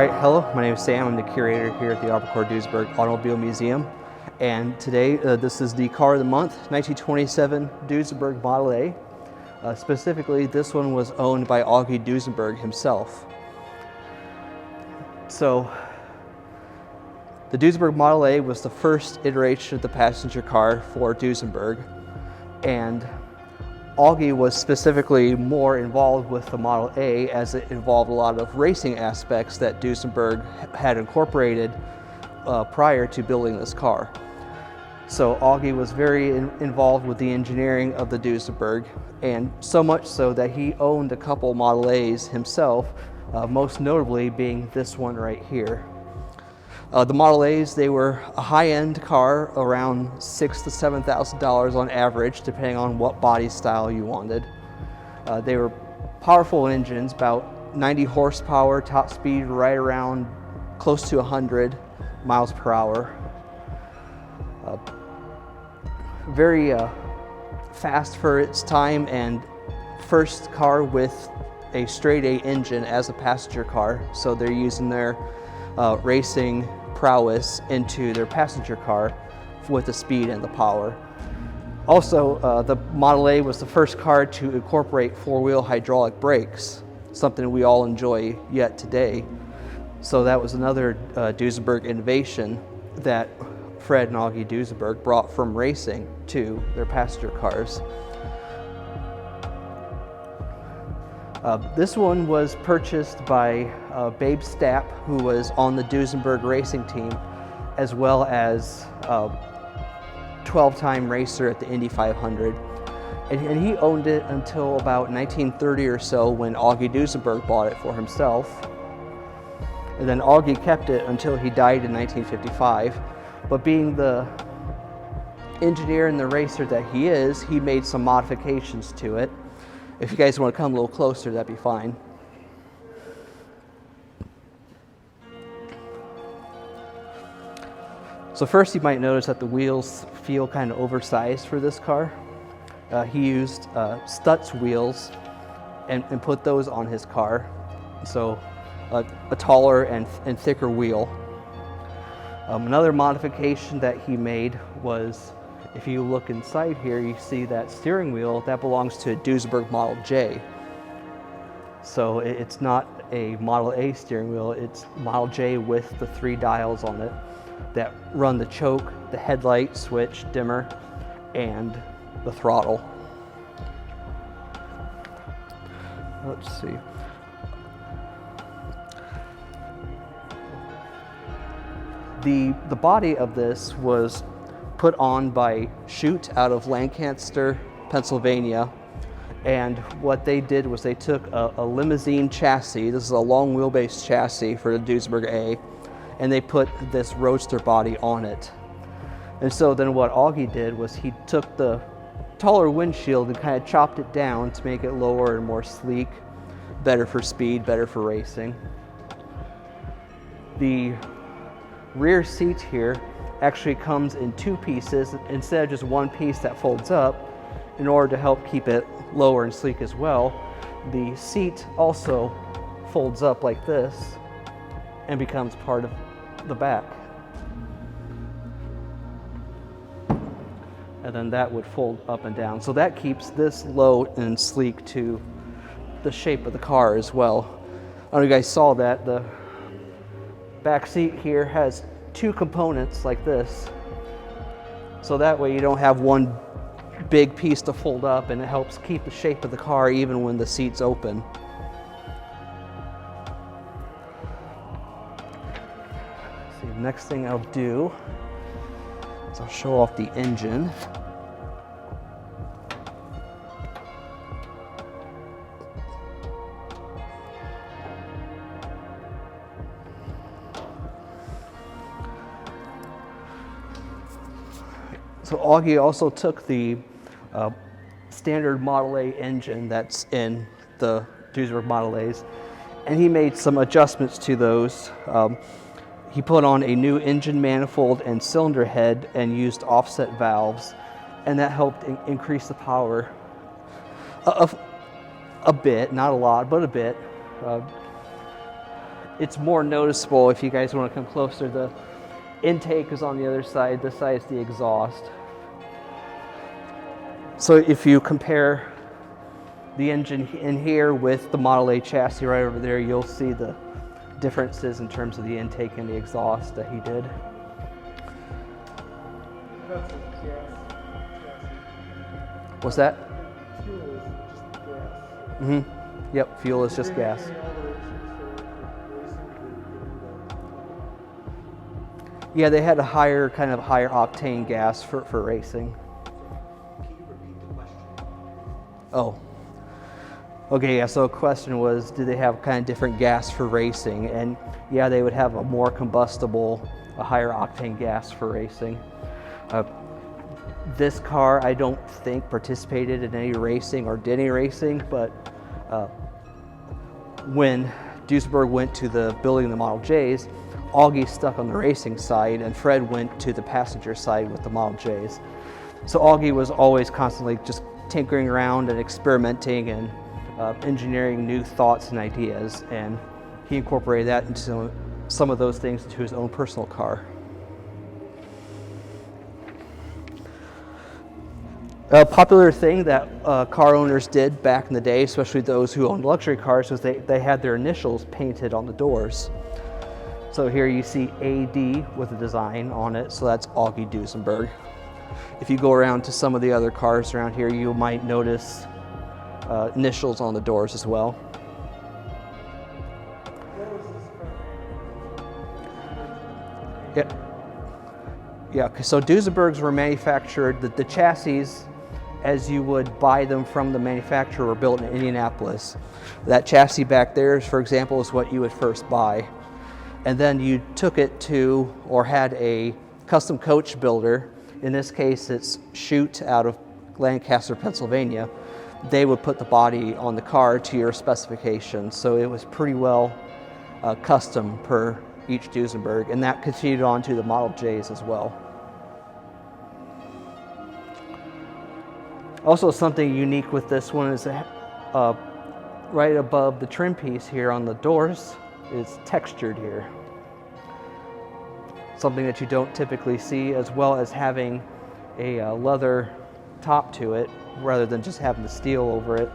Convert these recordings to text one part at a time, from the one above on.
All right, hello, my name is Sam. I'm the curator here at the Auburn Duesenberg Automobile Museum. And today, this is the car of the month, 1927 Duesenberg Model A. Specifically, this one was owned by Augie Duesenberg himself. So, the Duesenberg Model A was the first iteration of the passenger car for Duesenberg. And Augie was specifically more involved with the Model A as it involved a lot of racing aspects that Duesenberg had incorporated prior to building this car. So Augie was very involved with the engineering of the Duesenberg, and so much so that he owned a couple Model A's himself, most notably being this one right here. The Model A's, they were a high-end car, around $6,000 to $7,000 on average, depending on what body style you wanted. They were powerful engines, about 90 horsepower, top speed right around close to 100 miles per hour. Very fast for its time, and first car with a straight A engine as a passenger car, so they're using their racing prowess into their passenger car with the speed and the power. Also, the Model A was the first car to incorporate four-wheel hydraulic brakes, something we all enjoy yet today. So that was another Duesenberg innovation that Fred and Augie Duesenberg brought from racing to their passenger cars. This one was purchased by Babe Stapp, who was on the Duesenberg racing team, as well as 12-time racer at the Indy 500. And he owned it until about 1930 or so, when Augie Duesenberg bought it for himself. And then Augie kept it until he died in 1955. But being the engineer and the racer that he is, he made some modifications to it. If you guys want to come a little closer, that'd be fine. So first, you might notice that the wheels feel kind of oversized for this car. He used Stutz wheels and put those on his car. So a taller and thicker wheel. Another modification that he made was, if you look inside here, you see that steering wheel that belongs to a Duesenberg Model J. So it's not a Model A steering wheel, it's Model J with the 3 dials on it that run the choke, the headlight switch, dimmer, and the throttle. Let's see. The body of this was put on by Chute out of Lancaster, Pennsylvania. And what they did was they took a limousine chassis. This is a long wheelbase chassis for the Duesenberg A, and they put this roadster body on it. And so then what Augie did was he took the taller windshield and kind of chopped it down to make it lower and more sleek, better for speed, better for racing. The rear seat here actually comes in 2 pieces instead of just one piece that folds up. In order to help keep it lower and sleek as well, the seat also folds up like this and becomes part of the back. And then that would fold up and down. So that keeps this low and sleek to the shape of the car as well. I don't know if you guys saw that. The back seat here has 2 components like this. So that way you don't have one big piece to fold up, and it helps keep the shape of the car even when the seat's open. See, the next thing I'll do is I'll show off the engine. So Augie also took the standard Model A engine that's in the Duesenberg Model A's, and he made some adjustments to those. He put on a new engine manifold and cylinder head and used offset valves, and that helped increase the power a bit, not a lot, but a bit. it's more noticeable if you guys want to come closer. The intake is on the other side. This side is the exhaust. So if you compare the engine in here with the Model A chassis right over there, you'll see the differences in terms of the intake and the exhaust that he did. That's a gas chassis. What's that? Fuel is just gas. Mm-hmm. Yep, fuel is just gas. Any alterations for racing? Yeah, they had a higher octane gas for racing. Can you repeat the question? Oh. Okay, yeah, so the question was, do they have kind of different gas for racing? And yeah, they would have a more combustible, a higher octane gas for racing. This car, I don't think participated in any racing or did any racing, but when Duesenberg went to the building the Model J's, Augie stuck on the racing side and Fred went to the passenger side with the Model J's. So Augie was always constantly just tinkering around and experimenting and engineering new thoughts and ideas, and he incorporated that into some of those things into his own personal car. A popular thing that car owners did back in the day, especially those who owned luxury cars, was they had their initials painted on the doors. So here you see AD with a design on it, so that's Augie Duesenberg. If you go around to some of the other cars around here, you might notice initials on the doors as well. Yeah, so Duesenbergs were manufactured, the chassis, as you would buy them from the manufacturer, were built in Indianapolis. That chassis back there, for example, is what you would first buy. And then you took it to, or had a custom coach builder, in this case it's Chute out of Lancaster, Pennsylvania. They would put the body on the car to your specifications. So it was pretty well custom per each Duesenberg, and that continued on to the Model J's as well. Also, something unique with this one is right above the trim piece here on the doors is textured here. Something that you don't typically see, as well as having a leather top to it rather than just having the steel over it.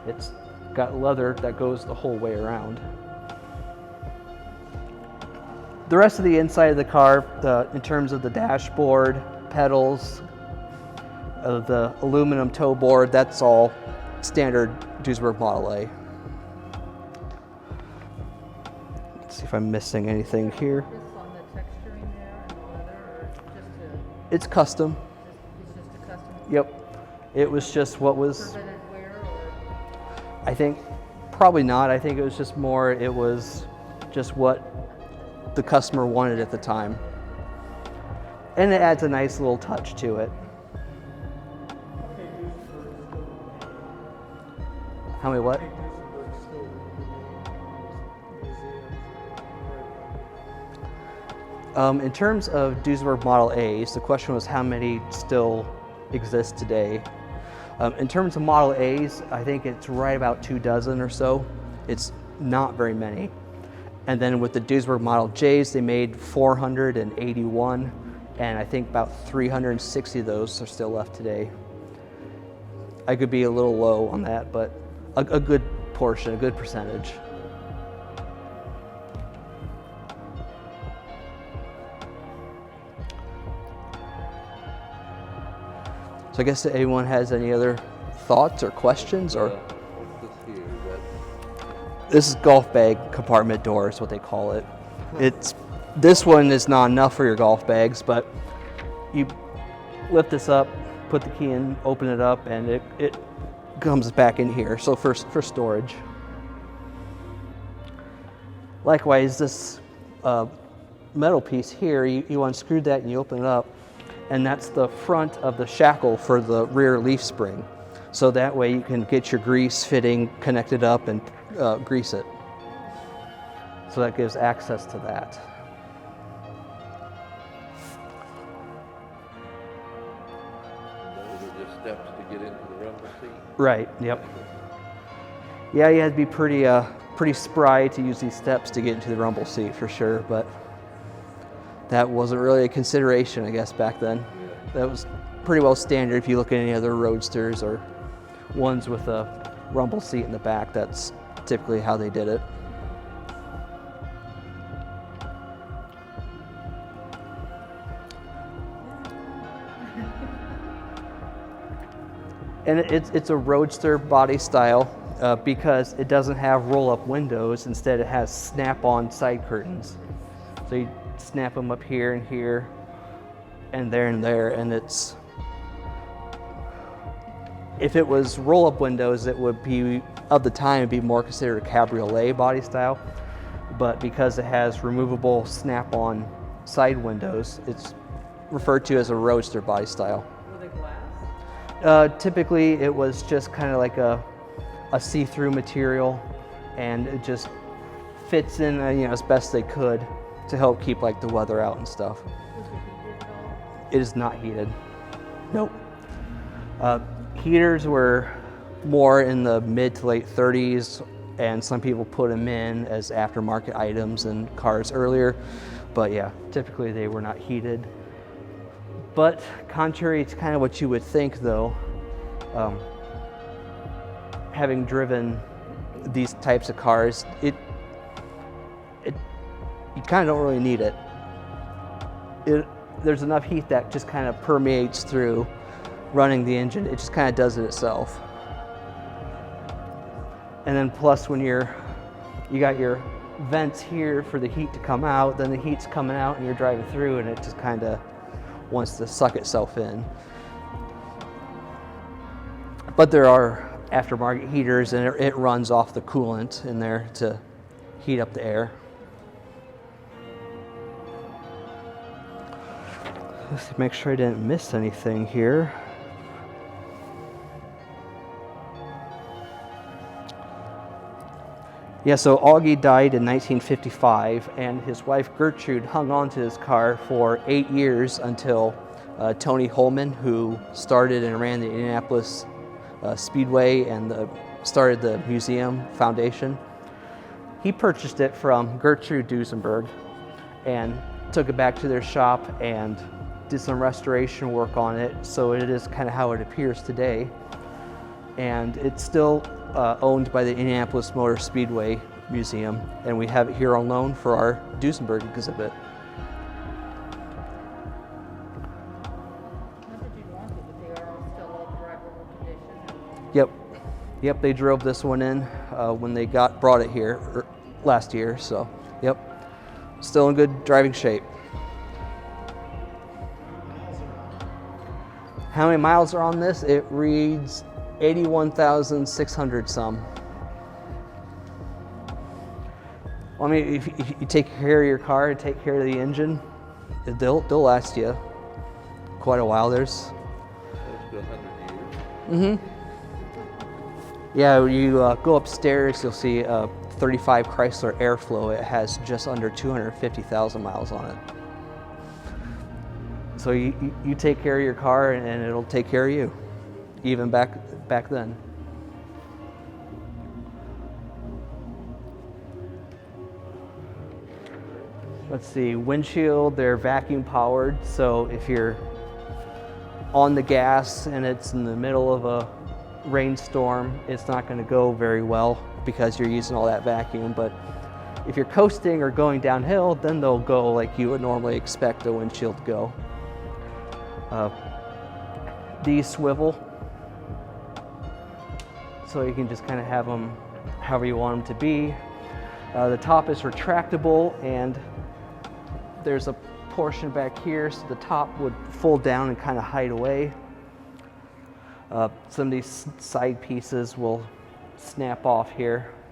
It's got leather that goes the whole way around. The rest of the inside of the car, in terms of the dashboard, pedals, the aluminum toe board, that's all standard Duesenberg Model A. Let's see if I'm missing anything here. On the texturing there and the leather, or It's custom. it's just a custom Yep. It was just what was, prevented wear, or I think, probably not. I think it was just more, it was just what the customer wanted at the time. And it adds a nice little touch to it. How many what? In terms of Duesenberg Model A's, the question was how many still exist today. In terms of Model A's, I think it's right about 24 or so. It's not very many. And then with the Duesenberg Model J's, they made 481, and I think about 360 of those are still left today. I could be a little low on that, but a good portion, a good percentage. So I guess if anyone has any other thoughts or questions, or What's this here? this is golf bag compartment door is what they call it. This one is not enough for your golf bags, but you lift this up, put the key in, open it up, and it comes back in here, so for storage. Likewise, this metal piece here, you unscrew that and you open it up, and that's the front of the shackle for the rear leaf spring. So that way you can get your grease fitting connected up and grease it. So that gives access to that. Those are just steps to get into the rumble seat. Right, yep. Yeah, you had to be pretty pretty spry to use these steps to get into the rumble seat for sure, but that wasn't really a consideration, I guess, back then. That was pretty well standard if you look at any other roadsters or ones with a rumble seat in the back. That's typically how they did it. And it's a roadster body style because it doesn't have roll-up windows. Instead, it has snap-on side curtains. So you snap them up here and here and there, and it's, if it was roll-up windows, it would be, of the time, it'd be more considered a cabriolet body style. But because it has removable snap-on side windows, it's referred to as a roadster body style. Were they glass? Typically, it was just kind of like a see-through material, and it just fits in, as best they could to help keep like the weather out and stuff. Was it heated at all? It is not heated. Nope. Heaters were more in the mid to late 30s, and some people put them in as aftermarket items in cars earlier. But yeah, typically they were not heated. But contrary to kind of what you would think, though, having driven these types of cars, you kind of don't really need it. There's enough heat that just kind of permeates through running the engine. It just kind of does it itself. And then plus when you got your vents here for the heat to come out, then the heat's coming out and you're driving through, and it just kind of wants to suck itself in. But there are aftermarket heaters, and it runs off the coolant in there to heat up the air. Let's make sure I didn't miss anything here. Yeah, so Augie died in 1955, and his wife Gertrude hung on to his car for 8 years until Tony Holman, who started and ran the Indianapolis Speedway and started the Museum Foundation, he purchased it from Gertrude Duesenberg and took it back to their shop and did some restoration work on it, so it is kind of how it appears today. And it's still owned by the Indianapolis Motor Speedway Museum, and we have it here on loan for our Duesenberg exhibit. Not that you'd want it, but they are all still all drivable condition. Yep, they drove this one in when they brought it here last year, so yep, still in good driving shape. How many miles are on this? It reads 81,600 some. Well, I mean, if you take care of your car and take care of the engine, they'll last you quite a while. There's Close to 100 years. Yeah, when you go upstairs, you'll see a 35 Chrysler Airflow. It has just under 250,000 miles on it. So you take care of your car, and it'll take care of you, even back then. Let's see, windshield, they're vacuum powered, so if you're on the gas and it's in the middle of a rainstorm, it's not going to go very well because you're using all that vacuum. But if you're coasting or going downhill, then they'll go like you would normally expect a windshield to go. These swivel, so you can just kind of have them however you want them to be. The top is retractable, and there's a portion back here, so the top would fold down and kind of hide away. Some of these side pieces will snap off here.